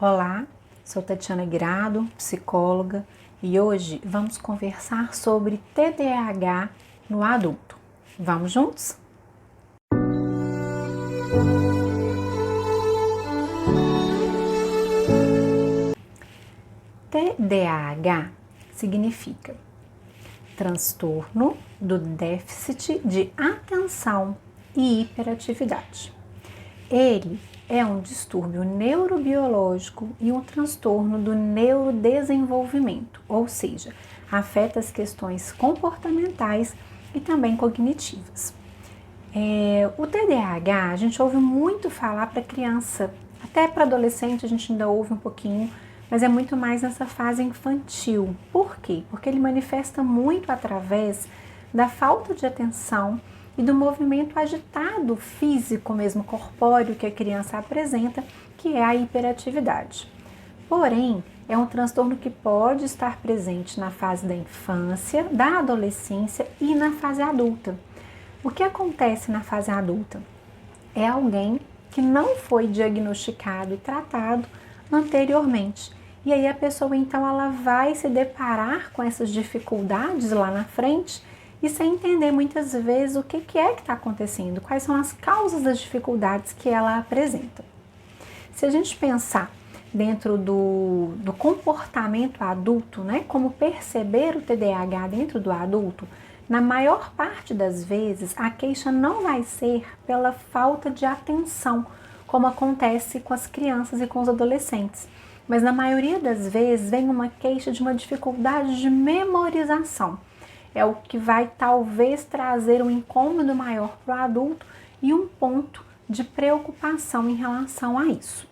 Olá, sou Tatiana Guirado, psicóloga, e hoje vamos conversar sobre TDAH no adulto. Vamos juntos? TDAH significa transtorno do déficit de atenção e hiperatividade. Ele é um distúrbio neurobiológico e um transtorno do neurodesenvolvimento, ou seja, afeta as questões comportamentais e também cognitivas. O TDAH a gente ouve muito falar para criança, até para adolescente a gente ainda ouve um pouquinho, mas é muito mais nessa fase infantil. Por quê? Porque ele manifesta muito através da falta de atenção e do movimento agitado físico mesmo, corpóreo, que a criança apresenta, que é a hiperatividade. Porém, é um transtorno que pode estar presente na fase da infância, da adolescência e na fase adulta. O que acontece na fase adulta? É alguém que não foi diagnosticado e tratado anteriormente. E aí a pessoa então ela vai se deparar com essas dificuldades lá na frente e sem entender muitas vezes o que é que está acontecendo, quais são as causas das dificuldades que ela apresenta. Se a gente pensar dentro do comportamento adulto, né, como perceber o TDAH dentro do adulto, na maior parte das vezes a queixa não vai ser pela falta de atenção, como acontece com as crianças e com os adolescentes, mas na maioria das vezes vem uma queixa de uma dificuldade de memorização. É o que vai talvez trazer um incômodo maior para o adulto e um ponto de preocupação em relação a isso.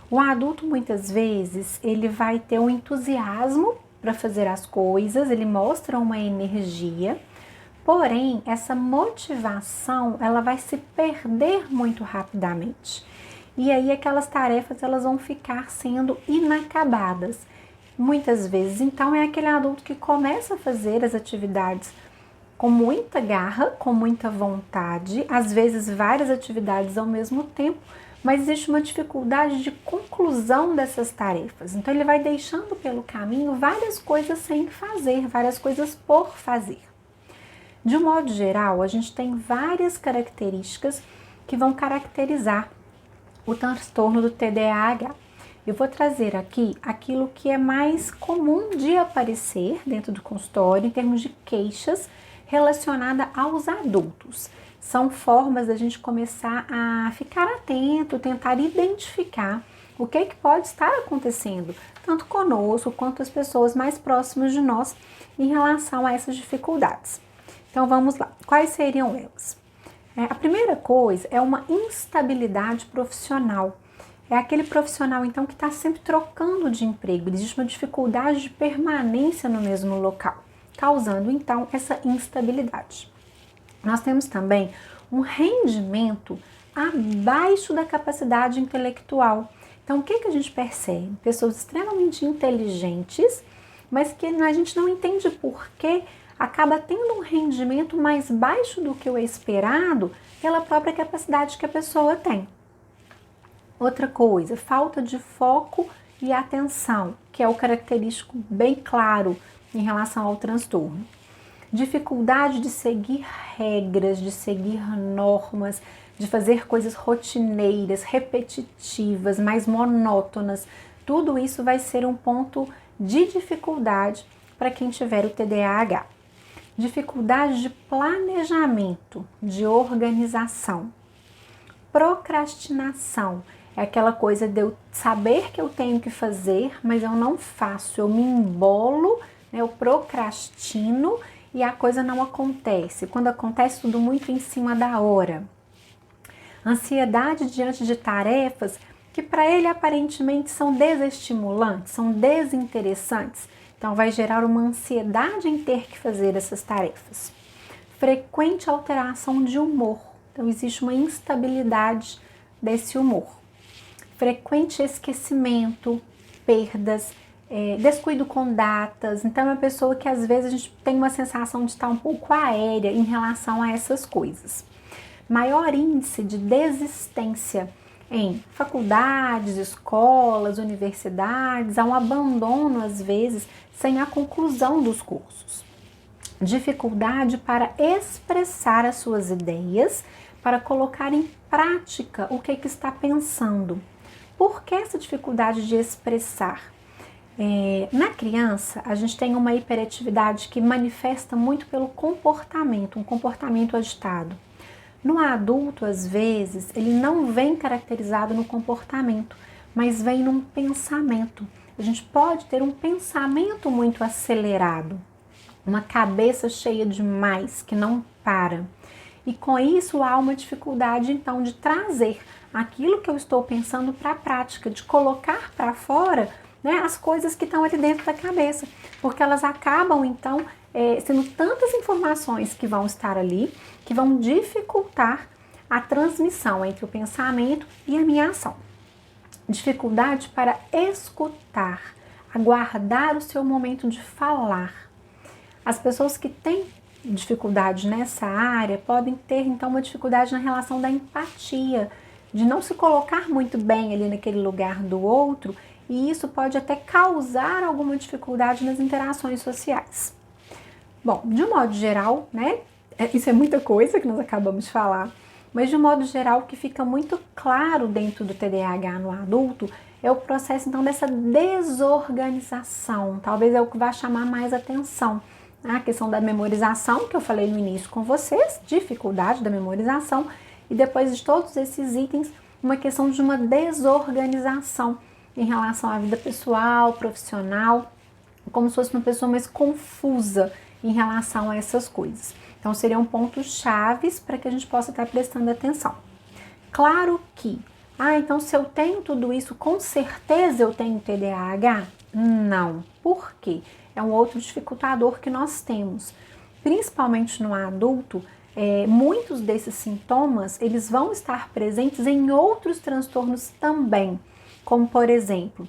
O adulto muitas vezes ele vai ter um entusiasmo para fazer as coisas, ele mostra uma energia, porém essa motivação ela vai se perder muito rapidamente. E aí aquelas tarefas elas vão ficar sendo inacabadas. Muitas vezes, então, é aquele adulto que começa a fazer as atividades com muita garra, com muita vontade, às vezes várias atividades ao mesmo tempo, mas existe uma dificuldade de conclusão dessas tarefas. Então, ele vai deixando pelo caminho várias coisas sem fazer, várias coisas por fazer. De um modo geral, a gente tem várias características que vão caracterizar o transtorno do TDAH. Eu vou trazer aqui aquilo que é mais comum de aparecer dentro do consultório em termos de queixas relacionada aos adultos. São formas da gente começar a ficar atento, tentar identificar o que pode estar acontecendo, tanto conosco quanto as pessoas mais próximas de nós em relação a essas dificuldades. Então vamos lá, quais seriam elas? A primeira coisa é uma instabilidade profissional. É aquele profissional, então, que está sempre trocando de emprego. Existe uma dificuldade de permanência no mesmo local, causando, então, essa instabilidade. Nós temos também um rendimento abaixo da capacidade intelectual. Então, o que a gente percebe? Pessoas extremamente inteligentes, mas que a gente não entende por que acaba tendo um rendimento mais baixo do que o esperado pela própria capacidade que a pessoa tem. Outra coisa, falta de foco e atenção, que é o característico bem claro em relação ao transtorno. Dificuldade de seguir regras, de seguir normas, de fazer coisas rotineiras, repetitivas, mais monótonas. Tudo isso vai ser um ponto de dificuldade para quem tiver o TDAH. Dificuldade de planejamento, de organização. Procrastinação. É aquela coisa de eu saber que eu tenho que fazer, mas eu não faço, eu me embolo, né, eu procrastino e a coisa não acontece. Quando acontece, tudo muito em cima da hora. Ansiedade diante de tarefas que para ele aparentemente são desestimulantes, são desinteressantes. Então vai gerar uma ansiedade em ter que fazer essas tarefas. Frequente alteração de humor. Então existe uma instabilidade desse humor. Frequente esquecimento, perdas, descuido com datas. Então é uma pessoa que às vezes a gente tem uma sensação de estar um pouco aérea em relação a essas coisas. Maior índice de desistência. em faculdades, escolas, universidades, há um abandono, às vezes, sem a conclusão dos cursos. Dificuldade para expressar as suas ideias, para colocar em prática o que está pensando. Por que essa dificuldade de expressar? Na criança, a gente tem uma hiperatividade que manifesta muito pelo comportamento, um comportamento agitado. No adulto, às vezes, ele não vem caracterizado no comportamento, mas vem num pensamento. A gente pode ter um pensamento muito acelerado, uma cabeça cheia demais, que não para. E com isso há uma dificuldade, então, de trazer aquilo que eu estou pensando para a prática, de colocar para fora, né, as coisas que estão ali dentro da cabeça, porque elas acabam, então, sendo tantas informações que vão estar ali, que vão dificultar a transmissão entre o pensamento e a minha ação. Dificuldade para escutar, aguardar o seu momento de falar. As pessoas que têm dificuldade nessa área podem ter, então, uma dificuldade na relação da empatia, de não se colocar muito bem ali naquele lugar do outro, e isso pode até causar alguma dificuldade nas interações sociais. Bom, de um modo geral, né, isso é muita coisa que nós acabamos de falar, mas de um modo geral o que fica muito claro dentro do TDAH no adulto é o processo, então, dessa desorganização, talvez é o que vai chamar mais atenção. A questão da memorização, que eu falei no início com vocês, dificuldade da memorização, e depois de todos esses itens, uma questão de uma desorganização em relação à vida pessoal, profissional, como se fosse uma pessoa mais confusa em relação a essas coisas. Então, seriam pontos chaves para que a gente possa estar prestando atenção. Claro que, então se eu tenho tudo isso, com certeza eu tenho TDAH? Não. Por quê? É um outro dificultador que nós temos. Principalmente no adulto, muitos desses sintomas, eles vão estar presentes em outros transtornos também, como, por exemplo,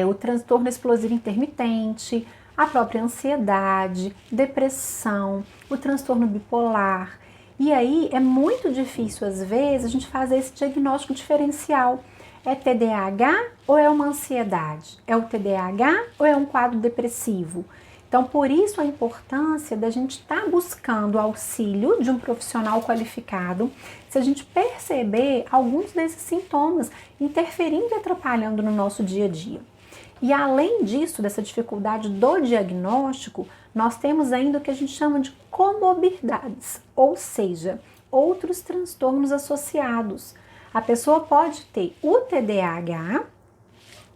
o transtorno explosivo intermitente, a própria ansiedade, depressão, o transtorno bipolar. E aí é muito difícil, às vezes, a gente fazer esse diagnóstico diferencial. É TDAH ou é uma ansiedade? É o TDAH ou é um quadro depressivo? Então, por isso a importância da gente estar buscando auxílio de um profissional qualificado, se a gente perceber alguns desses sintomas interferindo e atrapalhando no nosso dia a dia. E além disso, dessa dificuldade do diagnóstico, nós temos ainda o que a gente chama de comorbidades, ou seja, outros transtornos associados. A pessoa pode ter o TDAH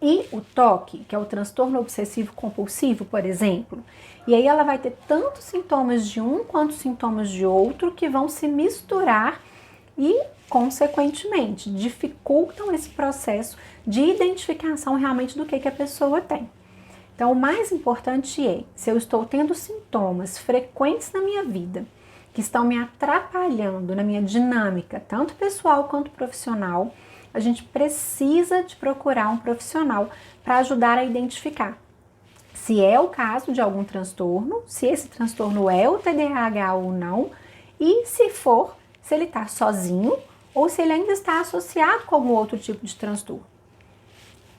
e o TOC, que é o transtorno obsessivo compulsivo, por exemplo. E aí ela vai ter tanto sintomas de um quanto sintomas de outro que vão se misturar e, consequentemente, dificultam esse processo de identificação realmente do que a pessoa tem. Então, o mais importante é, se eu estou tendo sintomas frequentes na minha vida, que estão me atrapalhando na minha dinâmica, tanto pessoal quanto profissional, a gente precisa de procurar um profissional para ajudar a identificar se é o caso de algum transtorno, se esse transtorno é o TDAH ou não, e se for, se ele está sozinho ou se ele ainda está associado com algum outro tipo de transtorno.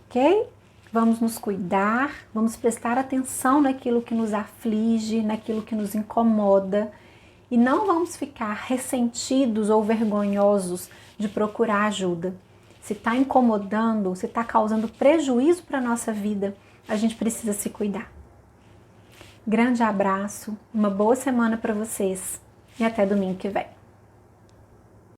Ok? Vamos nos cuidar, vamos prestar atenção naquilo que nos aflige, naquilo que nos incomoda, e não vamos ficar ressentidos ou vergonhosos de procurar ajuda. Se está incomodando, se está causando prejuízo para a nossa vida, a gente precisa se cuidar. Grande abraço, uma boa semana para vocês e até domingo que vem.